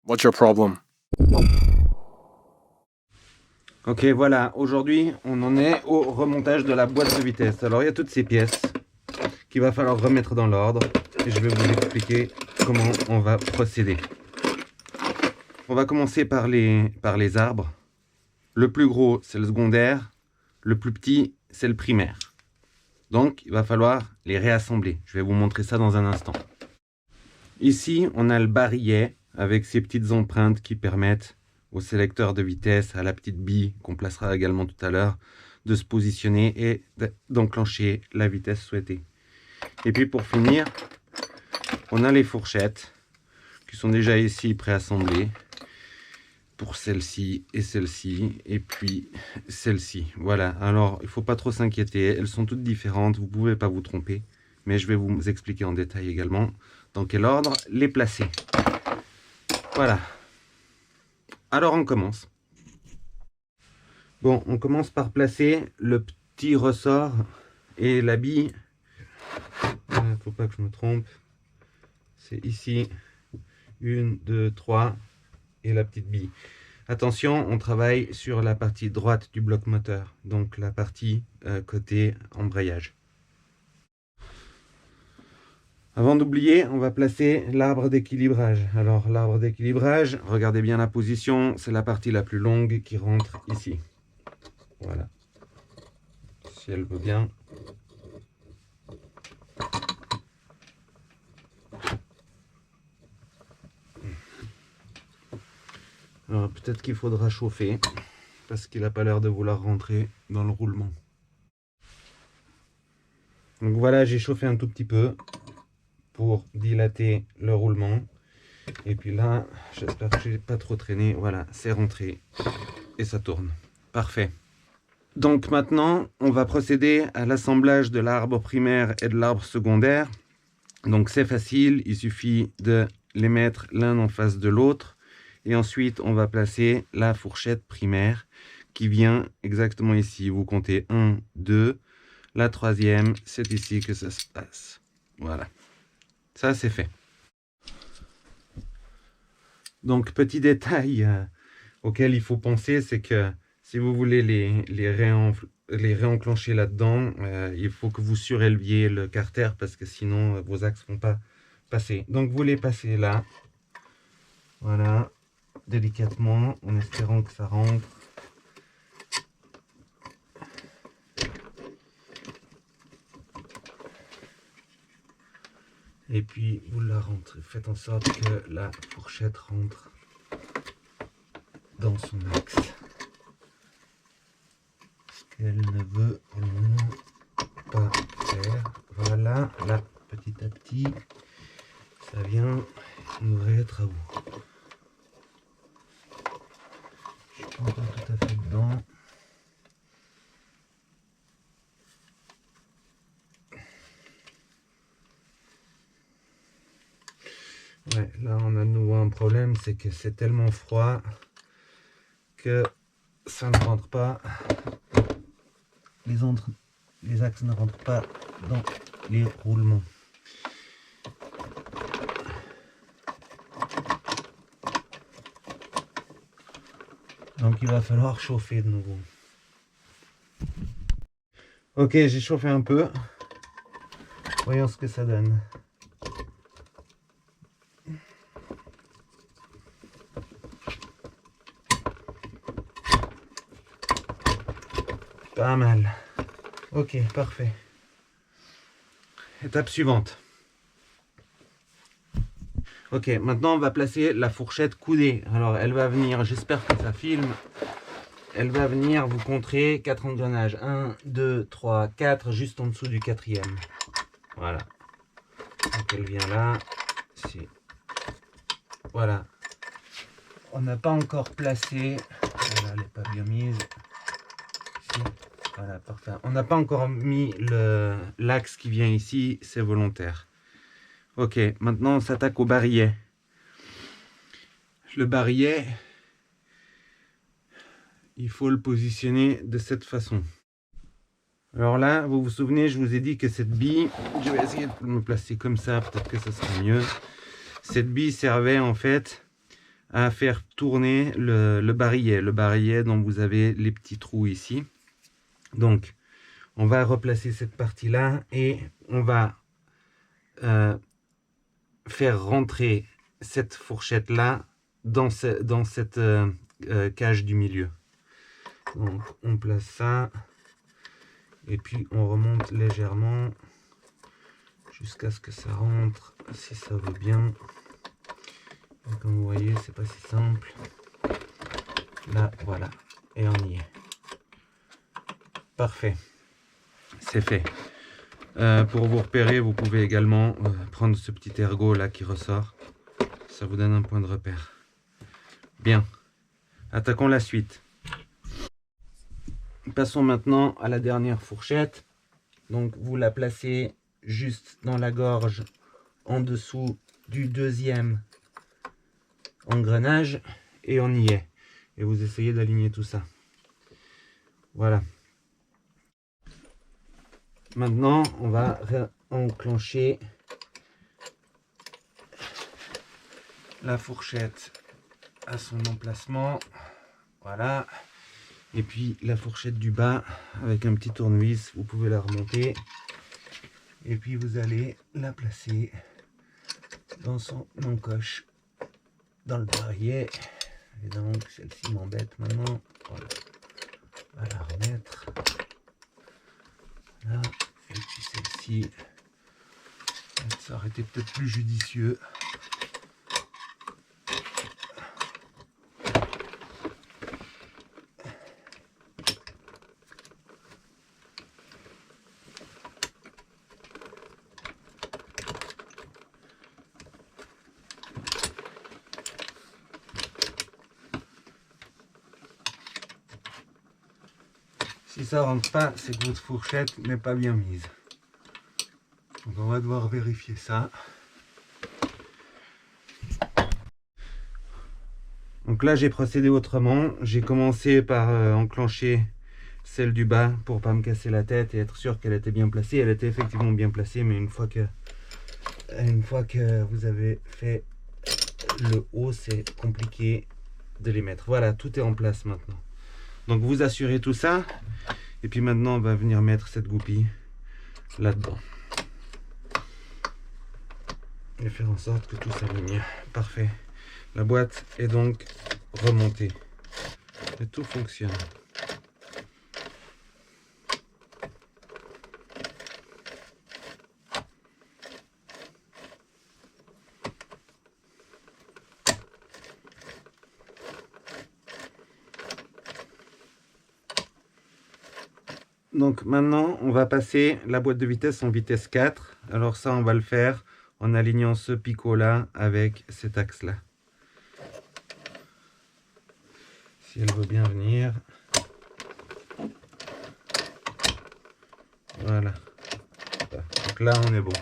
What's your problem? Ok, voilà, aujourd'hui on en est au remontage de la boîte de vitesse. Alors il y a toutes ces pièces qu'il va falloir remettre dans l'ordre et je vais vous expliquer comment on va procéder. On va commencer par les arbres. Le plus gros c'est le secondaire, le plus petit c'est le primaire. Donc il va falloir les réassembler. Je vais vous montrer ça dans un instant. Ici on a le barillet avec ces petites empreintes qui permettent au sélecteur de vitesse, à la petite bille qu'on placera également tout à l'heure, de se positionner et d'enclencher la vitesse souhaitée. Et puis pour finir, on a les fourchettes qui sont déjà ici préassemblées pour celle-ci et celle-ci et puis celle-ci. Voilà, alors il ne faut pas trop s'inquiéter, elles sont toutes différentes, vous ne pouvez pas vous tromper, mais je vais vous expliquer en détail également dans quel ordre les placer. Voilà. Alors on commence. Bon, on commence par placer le petit ressort et la bille. Faut pas que je me trompe. C'est ici. 1, 2, 3 et la petite bille. Attention, on travaille sur la partie droite du bloc moteur, donc la partie côté embrayage. Avant d'oublier, on va placer l'arbre d'équilibrage. Alors l'arbre d'équilibrage, regardez bien la position, c'est la partie la plus longue qui rentre ici. Voilà. Si elle veut bien. Alors peut-être qu'il faudra chauffer parce qu'il n'a pas l'air de vouloir rentrer dans le roulement. Donc voilà, j'ai chauffé un tout petit peu pour dilater le roulement. Et puis là, j'espère que je n'ai pas trop traîné. Voilà, c'est rentré et ça tourne. Parfait. Donc maintenant, on va procéder à l'assemblage de l'arbre primaire et de l'arbre secondaire. Donc c'est facile, il suffit de les mettre l'un en face de l'autre. Et ensuite, on va placer la fourchette primaire qui vient exactement ici. Vous comptez 1, 2. La troisième, c'est ici que ça se passe. Voilà. Ça, c'est fait. Donc, petit détail auquel il faut penser, c'est que si vous voulez les réenclencher là-dedans, il faut que vous suréleviez le carter parce que sinon, vos axes ne vont pas passer. Donc, vous les passez là. Voilà. Délicatement, en espérant que ça rentre. Et puis vous la rentrez, faites en sorte que la fourchette rentre dans son axe. Ce qu'elle ne veut pour le moment pas faire. Voilà, là petit à petit, ça vient nous être à vous. Je suis pas encore tout à fait dedans. Ouais, là on a de nouveau un problème, c'est que c'est tellement froid que ça ne rentre pas. Les axes ne rentrent pas dans les roulements. Donc il va falloir chauffer de nouveau. Ok, j'ai chauffé un peu. Voyons ce que ça donne. Pas mal. Ok, parfait. Étape suivante. Ok, maintenant on va placer la fourchette coudée. Alors elle va venir, j'espère que ça filme. Elle va venir, vous compterez 4 engrenages. 1, 2, 3, 4, juste en dessous du quatrième. Voilà. Donc elle vient là. Ici. Voilà. On n'a pas encore placé. Voilà, elle n'est pas bien mise. Ici. Voilà, parfait. On n'a pas encore mis l'axe qui vient ici, c'est volontaire. Ok, maintenant on s'attaque au barillet. Le barillet, il faut le positionner de cette façon. Alors là, vous vous souvenez, je vous ai dit que cette bille, je vais essayer de me placer comme ça, peut-être que ça sera mieux. Cette bille servait en fait à faire tourner le barillet dont vous avez les petits trous ici. Donc, on va replacer cette partie-là et on va faire rentrer cette fourchette-là dans cette cage du milieu. Donc, on place ça et puis on remonte légèrement jusqu'à ce que ça rentre, si ça veut bien. Et comme vous voyez, c'est pas si simple. Là, voilà, et on y est. Parfait, c'est fait. Pour vous repérer, vous pouvez également prendre ce petit ergot là qui ressort. Ça vous donne un point de repère. Bien, attaquons la suite. Passons maintenant à la dernière fourchette. Donc vous la placez juste dans la gorge, en dessous du deuxième engrenage, et on y est. Et vous essayez d'aligner tout ça. Voilà. Maintenant, on va enclencher la fourchette à son emplacement. Voilà. Et puis la fourchette du bas, avec un petit tournevis, vous pouvez la remonter. Et puis vous allez la placer dans son encoche, dans le barillet. Et donc celle-ci m'embête maintenant. Voilà. On va la remettre. Là. Et puis celle-ci, ça aurait été peut-être plus judicieux. Si ça rentre pas, c'est que votre fourchette n'est pas bien mise. Donc on va devoir vérifier ça. Donc là j'ai procédé autrement. J'ai commencé par enclencher celle du bas pour pas me casser la tête et être sûr qu'elle était bien placée. Elle était effectivement bien placée, mais une fois que vous avez fait le haut, c'est compliqué de les mettre. Voilà, tout est en place maintenant. Donc vous assurez tout ça. Et puis maintenant, on va venir mettre cette goupille là-dedans. Et faire en sorte que tout s'aligne. Parfait. La boîte est donc remontée. Et tout fonctionne. Donc maintenant, on va passer la boîte de vitesse en vitesse 4. Alors ça, on va le faire en alignant ce picot-là avec cet axe-là. Si elle veut bien venir. Voilà. Donc là, on est bon.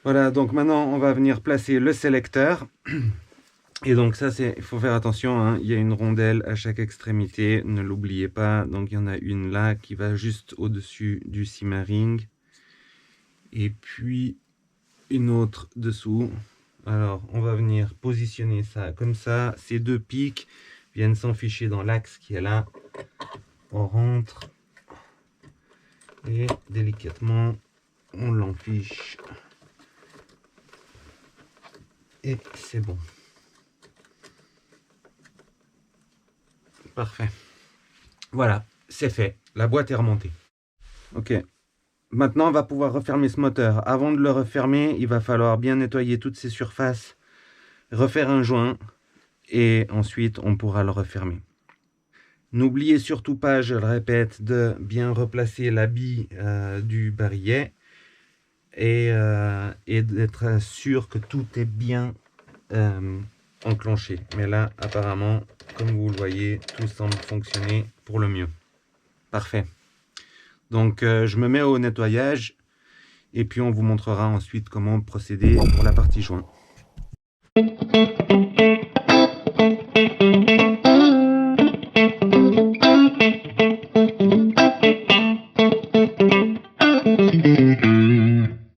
Voilà, donc maintenant on va venir placer le sélecteur. Et donc ça, il faut faire attention, hein, il y a une rondelle à chaque extrémité, ne l'oubliez pas. Donc il y en a une là qui va juste au-dessus du simmering. Et puis une autre dessous. Alors on va venir positionner ça comme ça. Ces deux pics viennent s'enficher dans l'axe qui est là. On rentre. Et délicatement, on l'enfiche. Et c'est bon. Parfait. Voilà, c'est fait. La boîte est remontée. Ok. Maintenant, on va pouvoir refermer ce moteur. Avant de le refermer, il va falloir bien nettoyer toutes ces surfaces, refaire un joint, et ensuite, on pourra le refermer. N'oubliez surtout pas, je le répète, de bien replacer la bille du barillet et d'être sûr que tout est bien enclenché. Mais là, apparemment, comme vous le voyez, tout semble fonctionner pour le mieux. Parfait. Donc, je me mets au nettoyage et puis on vous montrera ensuite comment procéder pour la partie joint.